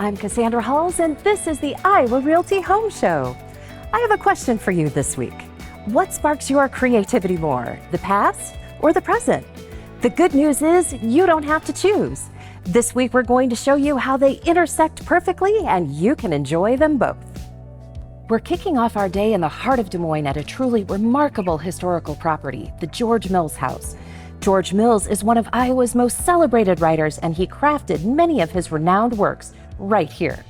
I'm Cassandra Halls, and this is the Iowa Realty Home Show. I have a question for you this week. What sparks your creativity more, the past or the present? The good news is you don't have to choose. This week, we're going to show you how they intersect perfectly, and you can enjoy them both. We're kicking off our day in the heart of Des Moines at a truly remarkable historical property, the George Mills House. George Mills is one of Iowa's most celebrated writers, and he crafted many of his renowned works right here.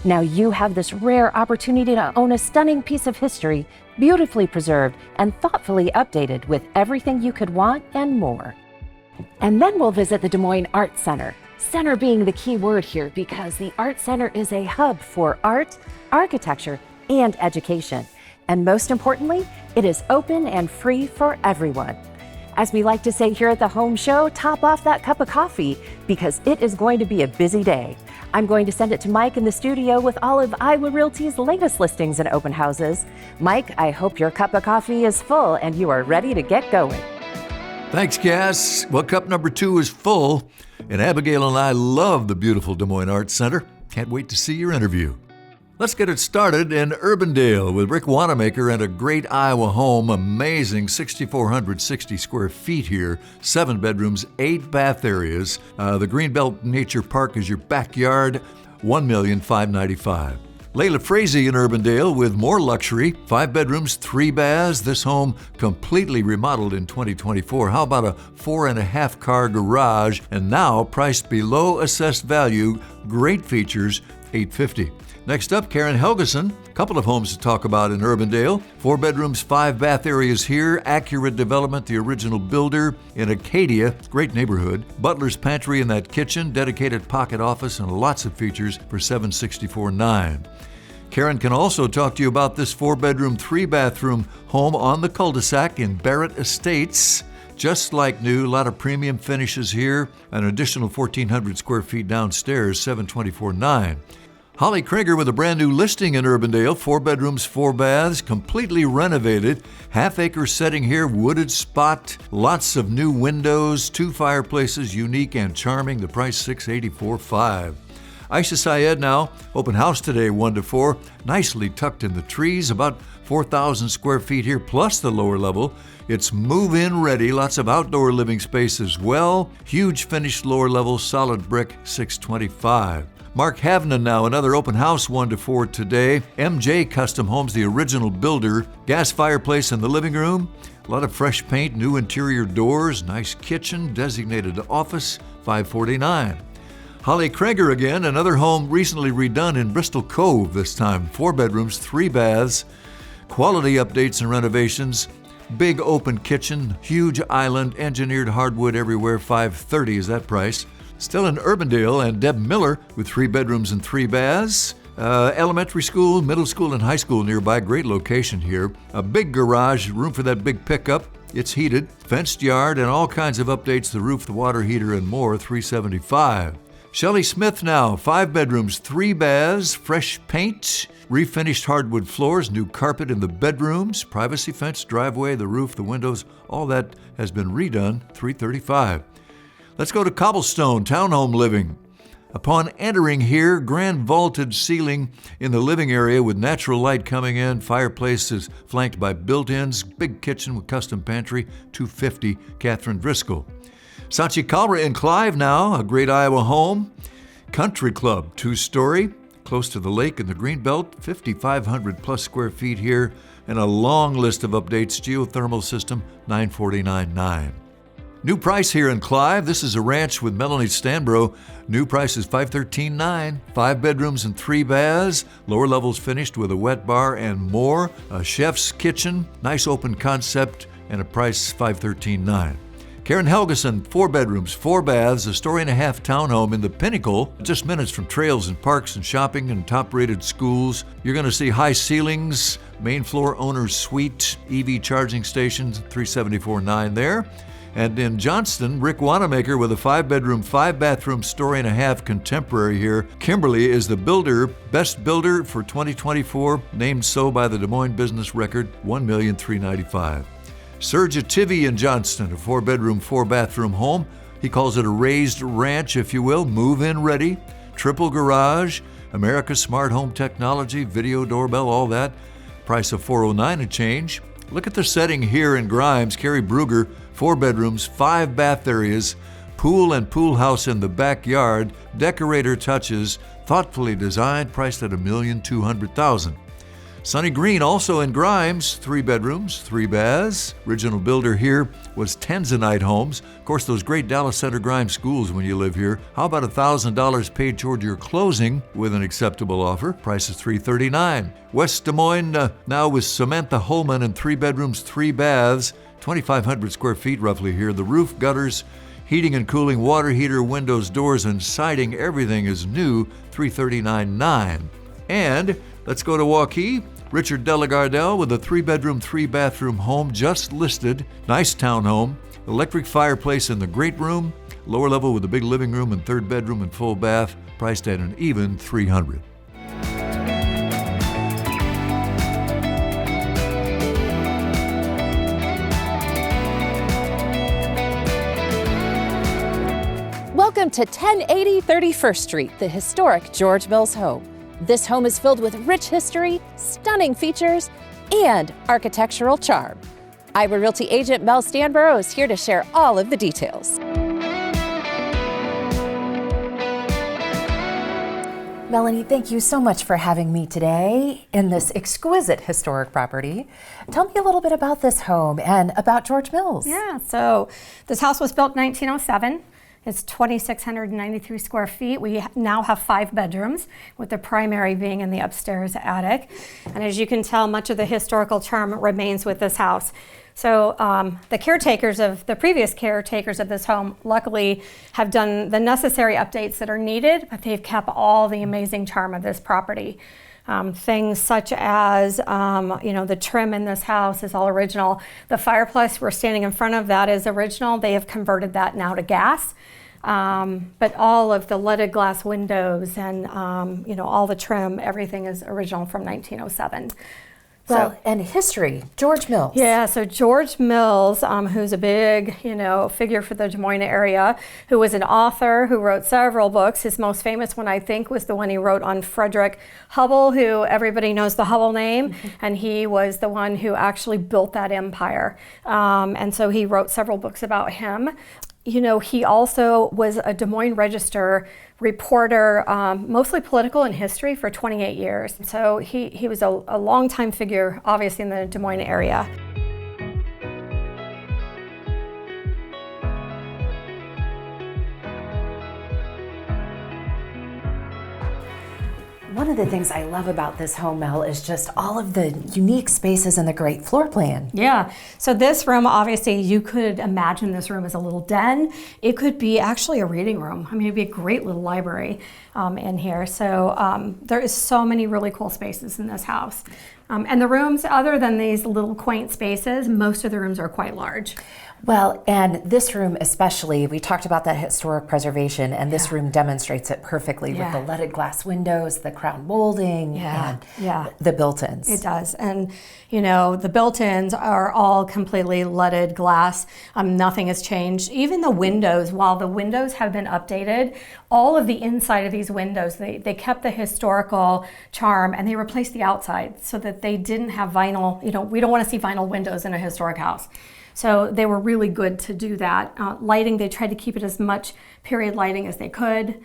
Now you have this rare opportunity to own a stunning piece of history, beautifully preserved and thoughtfully updated with everything you could want and more. And then we'll visit the Des Moines Art Center. Center being the key word here because the Art Center is a hub for art, architecture, and education. And most importantly, it is open and free for everyone. As we like to say here at the Home Show, top off that cup of coffee because it is going to be a busy day. I'm going to send it to Mike in the studio with all of Iowa Realty's latest listings and open houses. Mike, I hope your cup of coffee is full and you are ready to get going. Thanks, Cass. Well, cup number 2 is full, and Abigail and I love the beautiful Des Moines Arts Center. Can't wait to see your interview. Let's get it started in Urbandale with Rick Wanamaker and a great Iowa home. Amazing 6,460 square feet here, 7 bedrooms, 8 bath areas. The Greenbelt Nature Park is your backyard, $1,595,000. Layla Frazee in Urbandale with more luxury, 5 bedrooms, 3 baths. This home completely remodeled in 2024. How about a 4.5 car garage, and now priced below assessed value, great features, $850,000. Next up, Karen Helgeson. A couple of homes to talk about in Urbandale. 4 bedrooms, 5 bath areas here. Accurate Development, the original builder in Acadia. Great neighborhood. Butler's Pantry in that kitchen. Dedicated pocket office and lots of features for $764,900. Karen can also talk to you about this 4-bedroom, 3-bathroom home on the cul-de-sac in Barrett Estates. Just like new, a lot of premium finishes here. An additional 1,400 square feet downstairs, $724,900. Holly Krieger with a brand new listing in Urbandale, 4 bedrooms, 4 baths, completely renovated, half-acre setting here, wooded spot, lots of new windows, 2 fireplaces, unique and charming. The price $684,500. Aisha Syed now, open house today, 1 to 4, nicely tucked in the trees, about 4,000 square feet here, plus the lower level. It's move-in ready, lots of outdoor living space as well. Huge finished lower level, solid brick, $625,000. Mark Havnan now, another open house, 1 to 4 today. MJ Custom Homes, the original builder. Gas fireplace in the living room. A lot of fresh paint, new interior doors, nice kitchen, designated office, $549,000. Holly Krieger again, another home recently redone in Bristol Cove this time. 4 bedrooms, 3 baths. Quality updates and renovations. Big open kitchen, huge island, engineered hardwood everywhere, $530,000 is that price. Still in Urbandale, and Deb Miller with 3 bedrooms and 3 baths. Elementary school, middle school, and high school nearby. Great location here. A big garage, room for that big pickup. It's heated, fenced yard, and all kinds of updates, the roof, the water heater, and more, $375,000. Shelley Smith now, 5 bedrooms, 3 baths, fresh paint, refinished hardwood floors, new carpet in the bedrooms, privacy fence, driveway, the roof, the windows, all that has been redone, $335,000. Let's go to Cobblestone Townhome Living. Upon entering here, grand vaulted ceiling in the living area with natural light coming in. Fireplace is flanked by built-ins. Big kitchen with custom pantry, $250,000, Catherine Driscoll. Sachi Kalra in Clive now, a great Iowa home. Country Club, 2-story, close to the lake in the Greenbelt, 5,500 plus square feet here, and a long list of updates. Geothermal system, $949,900. New price here in Clive. This is a ranch with Melanee Stanbrough. New price is $513,900. 5 bedrooms and 3 baths. Lower levels finished with a wet bar and more. A chef's kitchen. Nice open concept and a price $513,900. Karen Helgeson, 4 bedrooms, 4 baths, a 1.5-story townhome in the Pinnacle, just minutes from trails and parks and shopping and top-rated schools. You're going to see high ceilings, main floor owner's suite, EV charging stations, $374,900 there. And in Johnston, Rick Wanamaker with a 5-bedroom, 5-bathroom, 1.5-story contemporary here. Kimberly is the builder, best builder for 2024, named so by the Des Moines Business Record, $1,395,000. Serge Ativi in Johnston, a 4-bedroom, 4-bathroom home. He calls it a raised ranch, if you will, move-in ready, triple garage, America's smart home technology, video doorbell, all that. Price of $409 and change. Look at the setting here in Grimes, Carrie Brugger, 4 bedrooms, 5 bath areas, pool and pool house in the backyard, decorator touches, thoughtfully designed, priced at $1,200,000. Sunny Green, also in Grimes, 3 bedrooms, 3 baths. Original builder here was Tanzanite Homes. Of course, those great Dallas Center Grimes schools when you live here. How about $1,000 paid toward your closing with an acceptable offer? Price is $339. West Des Moines, now with Samantha Holman in 3 bedrooms, 3 baths, 2,500 square feet roughly here. The roof, gutters, heating and cooling, water heater, windows, doors, and siding, everything is new, $339.9. And let's go to Waukee. Richard Delagardelle with a 3-bedroom, 3-bathroom home just listed. Nice townhome. Electric fireplace in the great room. Lower level with a big living room and 3rd bedroom and full bath. Priced at an even $300. Welcome to 1080 31st Street, the historic George Mills home. This home is filled with rich history, stunning features, and architectural charm. Iowa Realty agent Melanee Stanbrough is here to share all of the details. Melanee, thank you so much for having me today in this exquisite historic property. Tell me a little bit about this home and about George Mills. Yeah, so this house was built in 1907. It's 2,693 square feet. We now have 5 bedrooms, with the primary being in the upstairs attic. And as you can tell, much of the historical charm remains with this house. So the previous caretakers of this home, luckily, have done the necessary updates that are needed, but they've kept all the amazing charm of this property. Things such as, the trim in this house is all original. The fireplace we're standing in front of, that is original. They have converted that now to gas. But all of the leaded glass windows and, all the trim, everything is original from 1907. Well, and history, George Mills. Yeah, so George Mills, who's a big, figure for the Des Moines area, who was an author who wrote several books. His most famous one, I think, was the one he wrote on Frederick Hubble, who everybody knows the Hubble name, and he was the one who actually built that empire. And so he wrote several books about him. He also was a Des Moines Register reporter, mostly political and history, for 28 years. So he was a longtime figure, obviously, in the Des Moines area. One of the things I love about this home, Mel, is just all of the unique spaces and the great floor plan. Yeah, so this room, obviously, you could imagine this room as a little den. It could be actually a reading room. I mean, it'd be a great little library in here. So there is so many really cool spaces in this house. And the rooms, other than these little quaint spaces, most of the rooms are quite large. Well, and this room especially, we talked about that historic preservation, and this room demonstrates it perfectly with the leaded glass windows, the crown molding, and the built-ins. It does. And, the built-ins are all completely leaded glass. Nothing has changed. Even the windows, while the windows have been updated, all of the inside of these windows, they kept the historical charm, and they replaced the outside so that they didn't have vinyl. We don't want to see vinyl windows in a historic house. So they were really good to do that. Lighting, they tried to keep it as much period lighting as they could.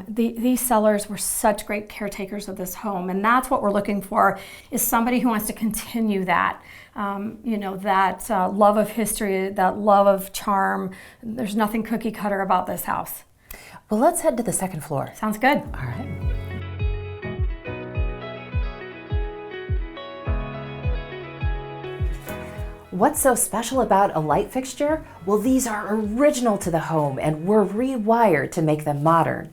These sellers were such great caretakers of this home, and that's what we're looking for, is somebody who wants to continue that, that love of history, that love of charm. There's nothing cookie cutter about this house. Well, let's head to the second floor. Sounds good. All right. What's so special about a light fixture? Well, these are original to the home and were rewired to make them modern.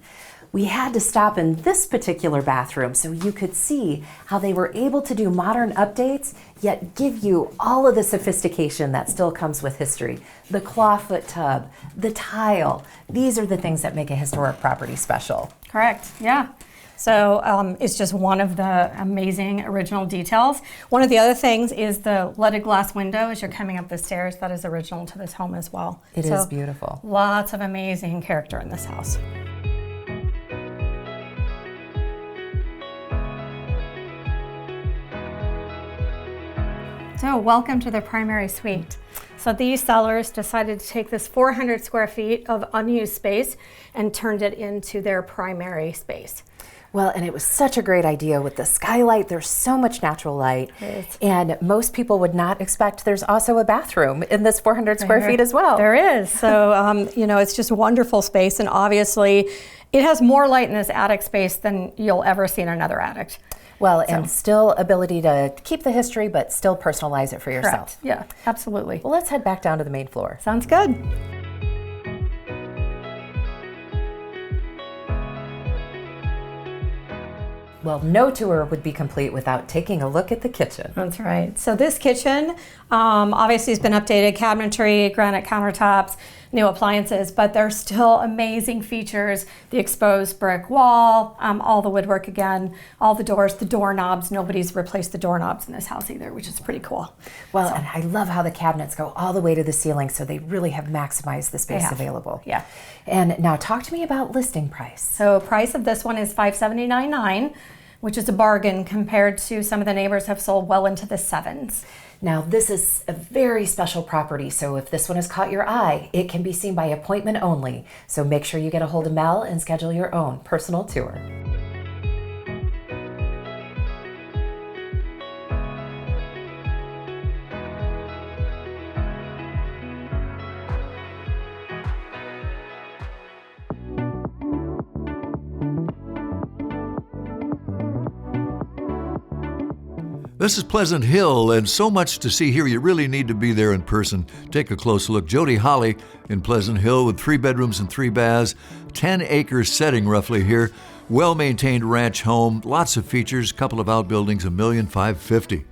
We had to stop in this particular bathroom so you could see how they were able to do modern updates, yet give you all of the sophistication that still comes with history. The clawfoot tub, the tile, these are the things that make a historic property special. Correct, yeah. So it's just one of the amazing original details. One of the other things is the leaded glass window as you're coming up the stairs. That is original to this home as well. It is beautiful. Lots of amazing character in this house. So welcome to the primary suite. So these sellers decided to take this 400 square feet of unused space and turned it into their primary space. Well, and it was such a great idea with the skylight. There's so much natural light. Right. And most people would not expect there's also a bathroom in this 400 square feet as well. There is. So, it's just a wonderful space. And obviously, it has more light in this attic space than you'll ever see in another attic. Well, and still ability to keep the history, but still personalize it for yourself. Correct. Yeah, absolutely. Well, let's head back down to the main floor. Sounds good. Well, no tour would be complete without taking a look at the kitchen. That's right. So this kitchen obviously has been updated, cabinetry, granite countertops, new appliances, but there's still amazing features. The exposed brick wall, all the woodwork again, all the doors, the doorknobs. Nobody's replaced the doorknobs in this house either, which is pretty cool. Well, and I love how the cabinets go all the way to the ceiling, so they really have maximized the space available. Yeah. And now talk to me about listing price. So price of this one is $579,900, which is a bargain compared to some of the neighbors have sold well into the sevens. Now, this is a very special property, so if this one has caught your eye, it can be seen by appointment only. So make sure you get a hold of Mel and schedule your own personal tour. This is Pleasant Hill, and so much to see here, you really need to be there in person. Take a close look. Jody Holly in Pleasant Hill with 3 bedrooms and 3 baths, 10-acre setting roughly here, well-maintained ranch home, lots of features, couple of outbuildings, $1,550,000.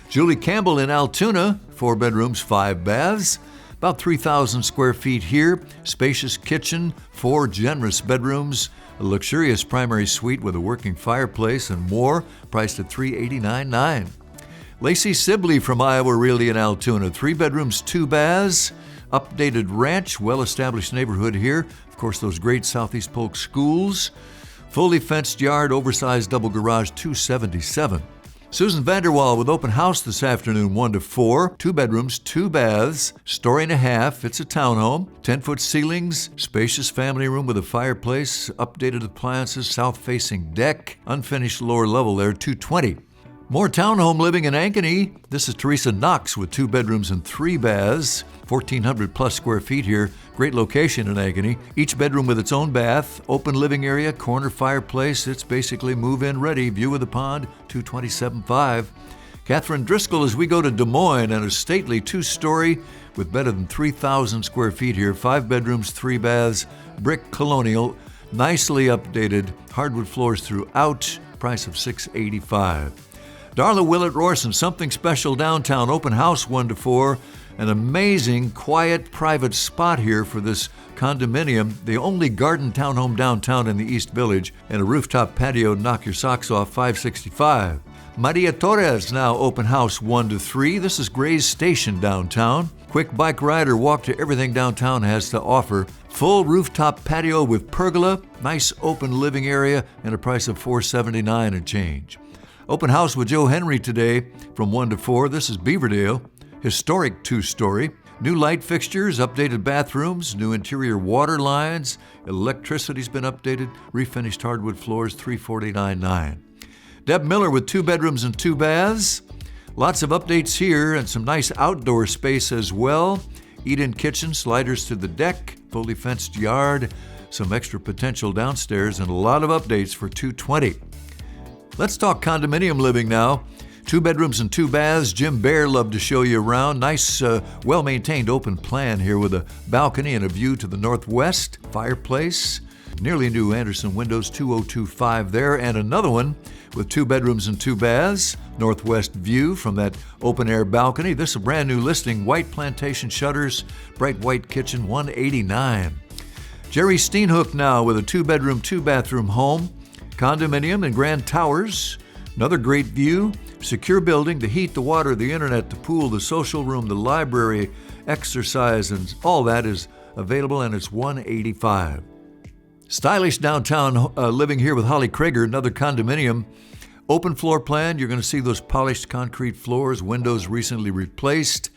Julie Campbell in Altoona, 4 bedrooms, 5 baths, about 3,000 square feet here, spacious kitchen, 4 generous bedrooms, a luxurious primary suite with a working fireplace and more, priced at $389,900. Lacey Sibley from Iowa Realty in Altoona, 3 bedrooms, 2 baths, updated ranch, well-established neighborhood here. Of course, those great Southeast Polk schools, fully fenced yard, oversized double garage, $277,000. Susan Vanderwall with open house this afternoon, 1 to 4, 2 bedrooms, 2 baths, story and a half. It's a townhome, 10-foot ceilings, spacious family room with a fireplace, updated appliances, south-facing deck, unfinished lower level there, $220,000. More townhome living in Ankeny. This is Teresa Knox with 2 bedrooms and 3 baths, 1,400 plus square feet here. Great location in Ankeny. Each bedroom with its own bath, open living area, corner fireplace. It's basically move-in ready. View of the pond, $227,500. Catherine Driscoll as we go to Des Moines, and a stately 2-story with better than 3,000 square feet here. 5 bedrooms, 3 baths, brick colonial, nicely updated, hardwood floors throughout. Price of $685,000. Darla Willett Rorson, something special downtown, open house 1 to 4. An amazing, quiet, private spot here for this condominium, the only garden townhome downtown in the East Village, and a rooftop patio, knock your socks off, $565,000. Maria Torres, now open house 1 to 3. This is Gray's Station downtown. Quick bike ride or walk to everything downtown has to offer. Full rooftop patio with pergola, nice open living area, and a price of $479,000 and change. Open house with Joe Henry today from 1 to 4. This is Beaverdale. Historic 2-story. New light fixtures, updated bathrooms, new interior water lines, electricity's been updated, refinished hardwood floors, $349,900. Deb Miller with 2 bedrooms and 2 baths. Lots of updates here and some nice outdoor space as well. Eat-in kitchen, sliders to the deck, fully fenced yard, some extra potential downstairs, and a lot of updates for $220,000. Let's talk condominium living now. 2 bedrooms and 2 baths. Jim Bear loved to show you around. Nice, well-maintained open plan here with a balcony and a view to the northwest. Fireplace. Nearly new Anderson windows, 2025 there. And another one with 2 bedrooms and 2 baths. Northwest view from that open-air balcony. This is a brand new listing. White plantation shutters. Bright white kitchen, $189,000. Jerry Steenhook now with a 2-bedroom, 2-bathroom home. Condominium in Grand Towers. Another great view, secure building, the heat, the water, the internet, the pool, the social room, the library, exercise, and all that is available, and it's $185,000. Stylish downtown living here with Holly Krager, another condominium. Open floor plan, you're going to see those polished concrete floors, windows recently replaced.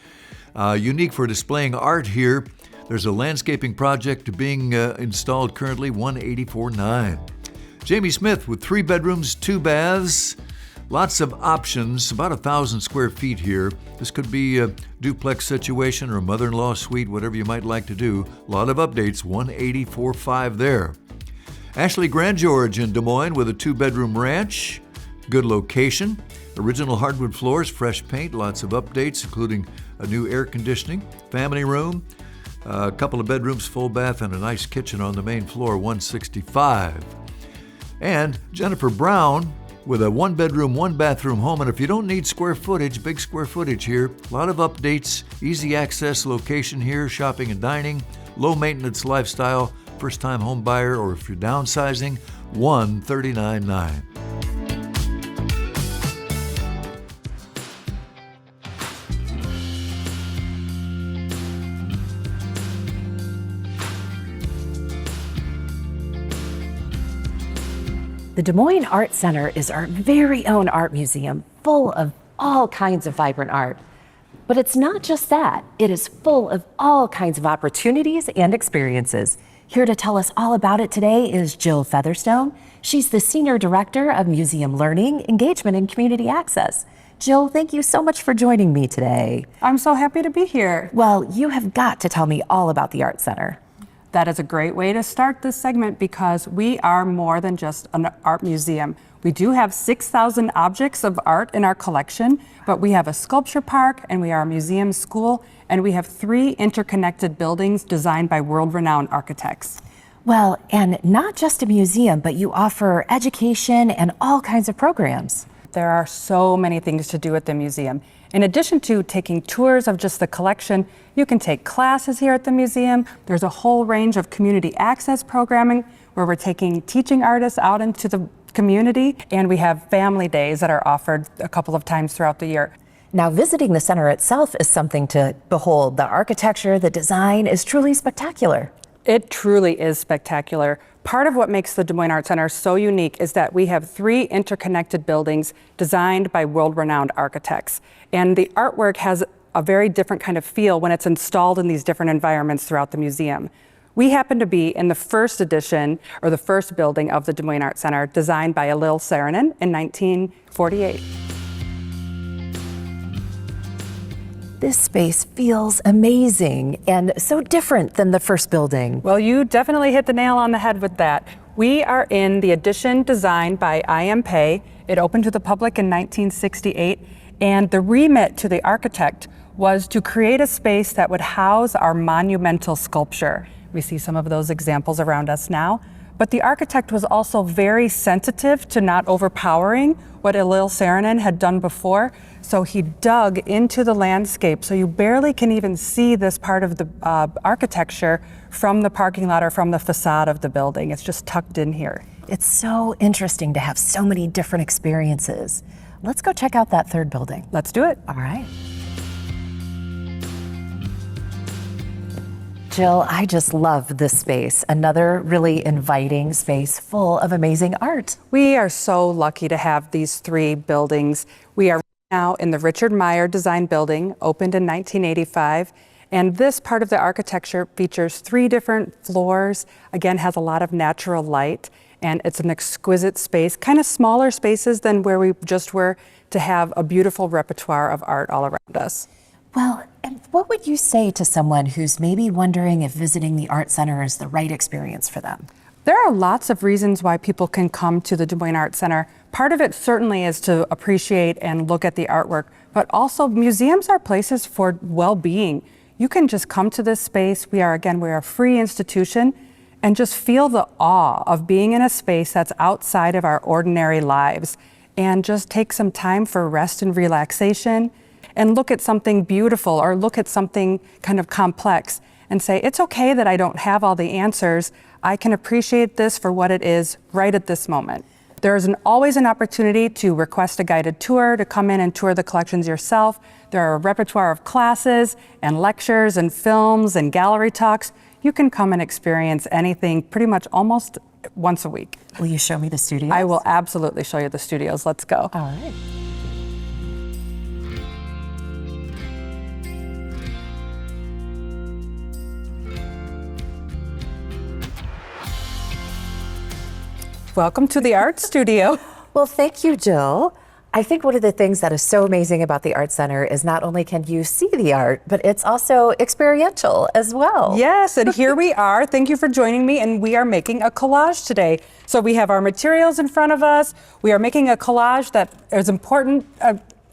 Unique for displaying art here, there's a landscaping project being installed currently, $184,900. Jamie Smith with 3 bedrooms, 2 baths, lots of options, about 1,000 square feet here. This could be a duplex situation or a mother-in-law suite, whatever you might like to do. A lot of updates, $184,500 there. Ashley Grandgeorge in Des Moines with a 2-bedroom ranch. Good location. Original hardwood floors, fresh paint, lots of updates, including a new air conditioning, family room, a couple of bedrooms, full bath, and a nice kitchen on the main floor, $165,000. And Jennifer Brown with a 1-bedroom, 1-bathroom home. And if you don't need square footage, big square footage here, a lot of updates, easy access location here, shopping and dining, low maintenance lifestyle, first-time home buyer, or if you're downsizing, $139,900. The Des Moines Art Center is our very own art museum, full of all kinds of vibrant art. But it's not just that. It is full of all kinds of opportunities and experiences. Here to tell us all about it today is Jill Featherstone. She's the Senior Director of Museum Learning, Engagement, and Community Access. Jill, thank you so much for joining me today. I'm so happy to be here. Well, you have got to tell me all about the Art Center. That is a great way to start this segment because we are more than just an art museum. We do have 6,000 objects of art in our collection, but we have a sculpture park and we are a museum school, and we have 3 interconnected buildings designed by world-renowned architects. Well, and not just a museum, but you offer education and all kinds of programs. There are so many things to do at the museum. In addition to taking tours of just the collection, you can take classes here at the museum. There's a whole range of community access programming where we're taking teaching artists out into the community, and we have family days that are offered a couple of times throughout the year. Now, visiting the center itself is something to behold. The architecture, the design is truly spectacular. It truly is spectacular. Part of what makes the Des Moines Art Center so unique is that we have 3 interconnected buildings designed by world-renowned architects. And the artwork has a very different kind of feel when it's installed in these different environments throughout the museum. We happen to be in the first edition, or the first building of the Des Moines Art Center, designed by Elil Saarinen in 1948. This space feels amazing and so different than the first building. Well, you definitely hit the nail on the head with that. We are in the addition designed by I.M. Pei. It opened to the public in 1968, and the remit to the architect was to create a space that would house our monumental sculpture. We see some of those examples around us now. But the architect was also very sensitive to not overpowering what Elil Saarinen had done before. So he dug into the landscape, so you barely can even see this part of the architecture from the parking lot or from the facade of the building. It's just tucked in here. It's so interesting to have so many different experiences. Let's go check out that 3rd building. Let's do it. All right. Jill, I just love this space. Another really inviting space full of amazing art. We are so lucky to have these 3 buildings. We are now in the Richard Meyer Design Building, opened in 1985. And this part of the architecture features 3 different floors, again, has a lot of natural light, and it's an exquisite space, kind of smaller spaces than where we just were, to have a beautiful repertoire of art all around us. Well, and what would you say to someone who's maybe wondering if visiting the Art Center is the right experience for them? There are lots of reasons why people can come to the Des Moines Art Center. Part of it certainly is to appreciate and look at the artwork, but also museums are places for well-being. You can just come to this space. We're a free institution, and just feel the awe of being in a space that's outside of our ordinary lives, and just take some time for rest and relaxation, and look at something beautiful or look at something kind of complex and say, it's okay that I don't have all the answers. I can appreciate this for what it is right at this moment. There is always an opportunity to request a guided tour, to come in and tour the collections yourself. There are a repertoire of classes and lectures and films and gallery talks. You can come and experience anything pretty much almost once a week. Will you show me the studio? I will absolutely show you the studios. Let's go. All right. Welcome to the art studio. Well, thank you, Jill. I think one of the things that is so amazing about the Art Center is not only can you see the art, but it's also experiential as well. Yes, and here we are. Thank you for joining me, and we are making a collage today. So we have our materials in front of us. We are making a collage that is important,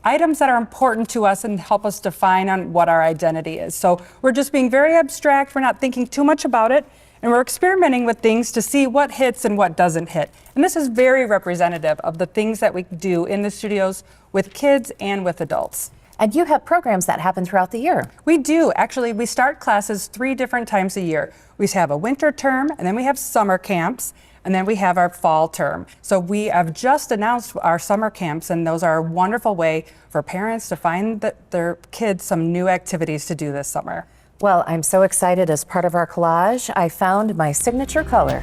items that are important to us and help us define on what our identity is. So we're just being very abstract. We're not thinking too much about it. And we're experimenting with things to see what hits and what doesn't hit. And this is very representative of the things that we do in the studios with kids and with adults. And you have programs that happen throughout the year. We do. Actually, we start classes 3 different times a year. We have a winter term, and then we have summer camps, and then we have our fall term. So we have just announced our summer camps, and those are a wonderful way for parents to find their kids some new activities to do this summer. Well, I'm so excited. As part of our collage, I found my signature color.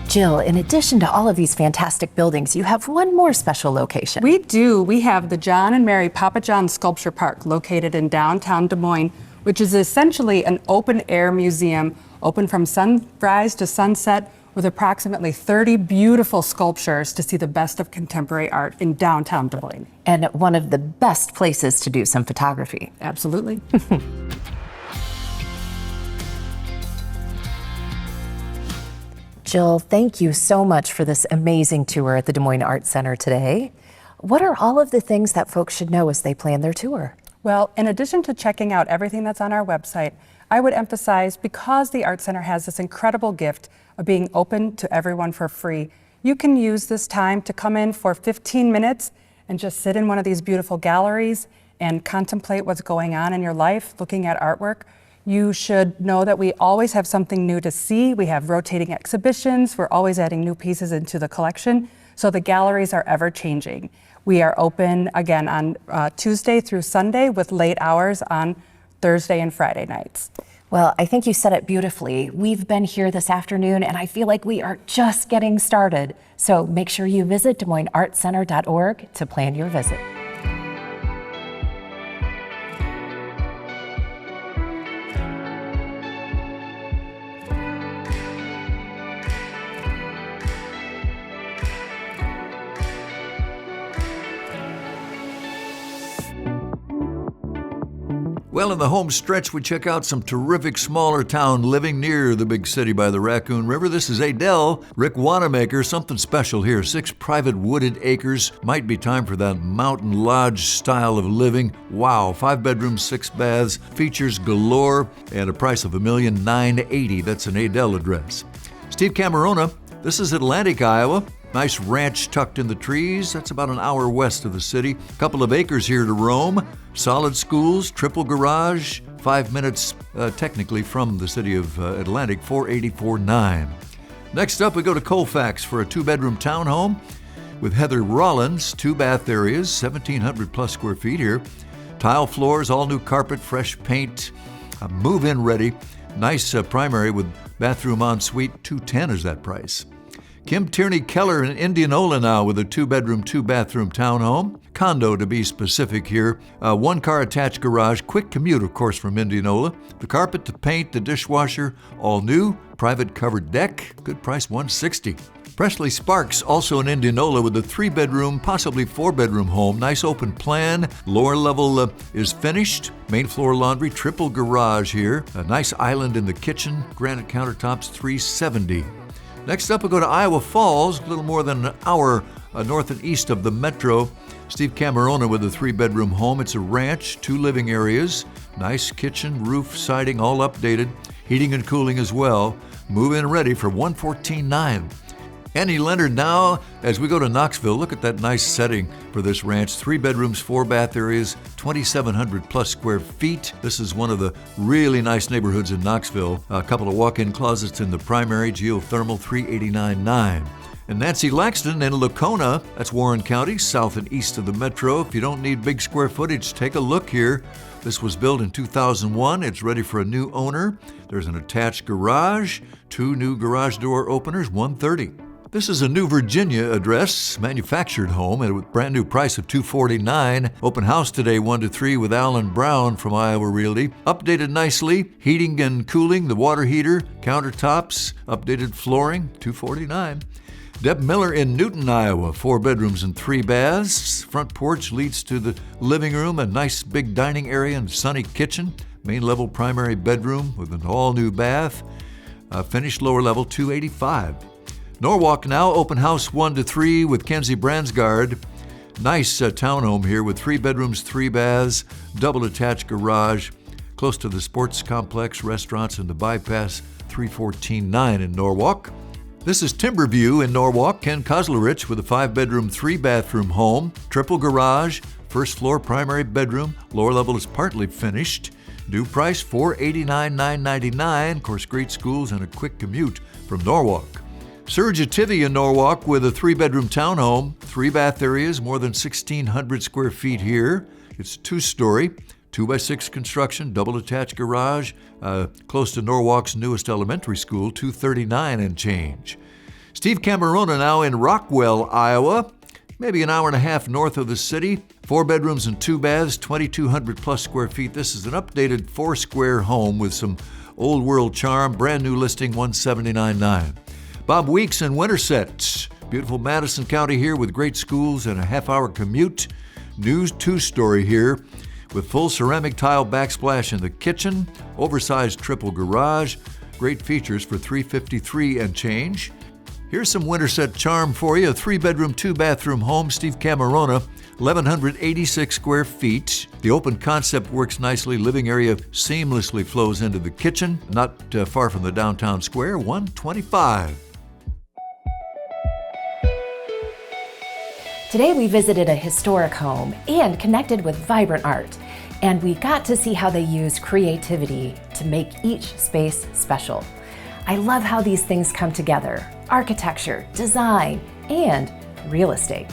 Jill, in addition to all of these fantastic buildings, you have one more special location. We do. We have the John and Mary Papa John Sculpture Park located in downtown Des Moines, which is essentially an open-air museum, open from sunrise to sunset, with approximately 30 beautiful sculptures to see the best of contemporary art in downtown Des Moines. And one of the best places to do some photography. Absolutely. Jill, thank you so much for this amazing tour at the Des Moines Art Center today. What are all of the things that folks should know as they plan their tour? Well, in addition to checking out everything that's on our website, I would emphasize, because the Art Center has this incredible gift of being open to everyone for free, you can use this time to come in for 15 minutes and just sit in one of these beautiful galleries and contemplate what's going on in your life, looking at artwork. You should know that we always have something new to see. We have rotating exhibitions. We're always adding new pieces into the collection. So the galleries are ever changing. We are open again on Tuesday through Sunday with late hours on Thursday and Friday nights. Well, I think you said it beautifully. We've been here this afternoon, and I feel like we are just getting started. So make sure you visit DesMoinesArtCenter.org to plan your visit. Well, in the home stretch, we check out some terrific smaller town living near the big city by the Raccoon River. This is Adele, Rick Wanamaker, something special here. 6 private wooded acres. Might be time for that mountain lodge style of living. Wow, 5 bedrooms, 6 baths, features galore, and a price of $1,980,000. That's an Adele address. Steve Camerona, this is Atlantic, Iowa. Nice ranch tucked in the trees. That's about an hour west of the city. Couple of acres here to roam. Solid schools, triple garage, 5 minutes technically from the city of Atlantic, 484.9. Next up, we go to Colfax for a 2-bedroom townhome with Heather Rollins, 2 bath areas, 1,700 plus square feet here. Tile floors, all new carpet, fresh paint, move-in ready. Nice primary with bathroom ensuite, $210 is that price. Kim Tierney Keller in Indianola now with a 2-bedroom, 2-bathroom townhome. Condo to be specific here. 1-car attached garage, quick commute, of course, from Indianola. The carpet, the paint, the dishwasher, all new. Private covered deck, good price, $160. Presley Sparks, also in Indianola with a 3-bedroom, possibly 4-bedroom home. Nice open plan. Lower level is finished. Main floor laundry, triple garage here. A nice island in the kitchen. Granite countertops, $370. Next up, we'll go to Iowa Falls, a little more than an hour north and east of the metro. Steve Camerona with a 3-bedroom home. It's a ranch, 2 living areas, nice kitchen, roof, siding, all updated, heating and cooling as well. Move-in ready for $114.9. Annie Leonard now, as we go to Knoxville, look at that nice setting for this ranch. 3 bedrooms, 4 bath areas, 2,700 plus square feet. This is one of the really nice neighborhoods in Knoxville. A couple of walk-in closets in the primary, geothermal, $389.9. And Nancy Laxton in Lacona, that's Warren County, south and east of the metro. If you don't need big square footage, take a look here. This was built in 2001. It's ready for a new owner. There's an attached garage, 2 new garage door openers, $130,000. This is a New Virginia address, manufactured home at a brand new price of $249,000. Open house today, 1 to 3 with Alan Brown from Iowa Realty. Updated nicely, heating and cooling, the water heater, countertops, updated flooring, $249,000. Deb Miller in Newton, Iowa, 4 bedrooms and 3 baths. Front porch leads to the living room, a nice big dining area and sunny kitchen. Main level primary bedroom with an all-new bath. Finished lower level, $285,000. Norwalk now, open house 1 to 3 with Kenzie Bransgard. Nice townhome here with 3 bedrooms, 3 baths, double attached garage, close to the sports complex, restaurants, and the bypass, $314,900 in Norwalk. This is Timberview in Norwalk. Ken Kozlerich with a 5-bedroom, 3-bathroom home, triple garage, first floor primary bedroom, lower level is partly finished. New price $489,999. Of course, great schools and a quick commute from Norwalk. Serge Ativi in Norwalk with a 3-bedroom townhome, 3 bath areas, more than 1,600 square feet here. It's 2-story, 2x6 construction, double attached garage, close to Norwalk's newest elementary school, $239,000 and change. Steve Camerona now in Rockwell, Iowa, maybe an hour and a half north of the city. 4 bedrooms and 2 baths, 2,200 plus square feet. This is an updated 4-square home with some old world charm. Brand new listing, $179,900. Bob Weeks in Winterset. Beautiful Madison County here with great schools and a half-hour commute. New 2-story here with full ceramic tile backsplash in the kitchen, oversized triple garage, great features for $353,000 and change. Here's some Winterset charm for you. A 3-bedroom, 2-bathroom home, Steve Camerona, 1,186 square feet. The open concept works nicely. Living area seamlessly flows into the kitchen, not far from the downtown square, $125,000. Today we visited a historic home and connected with vibrant art, and we got to see how they use creativity to make each space special. I love how these things come together: architecture, design, and real estate.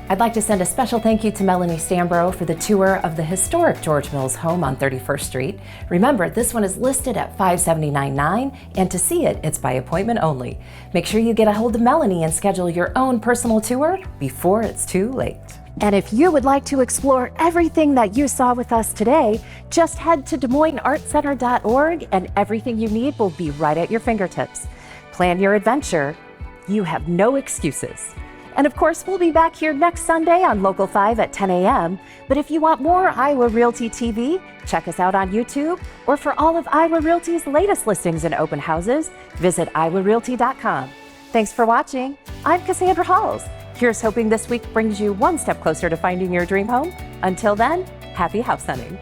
I'd like to send a special thank you to Melanee Stanbrough for the tour of the historic George Mills home on 31st Street. Remember, this one is listed at $579,900, and to see it, it's by appointment only. Make sure you get a hold of Melanee and schedule your own personal tour before it's too late. And if you would like to explore everything that you saw with us today, just head to DesMoinesArtCenter.org and everything you need will be right at your fingertips. Plan your adventure. You have no excuses. And of course, we'll be back here next Sunday on Local 5 at 10 a.m. But if you want more Iowa Realty TV, check us out on YouTube. Or for all of Iowa Realty's latest listings and open houses, visit iowarealty.com. Thanks for watching. I'm Cassandra Halls. Here's hoping this week brings you one step closer to finding your dream home. Until then, happy house hunting.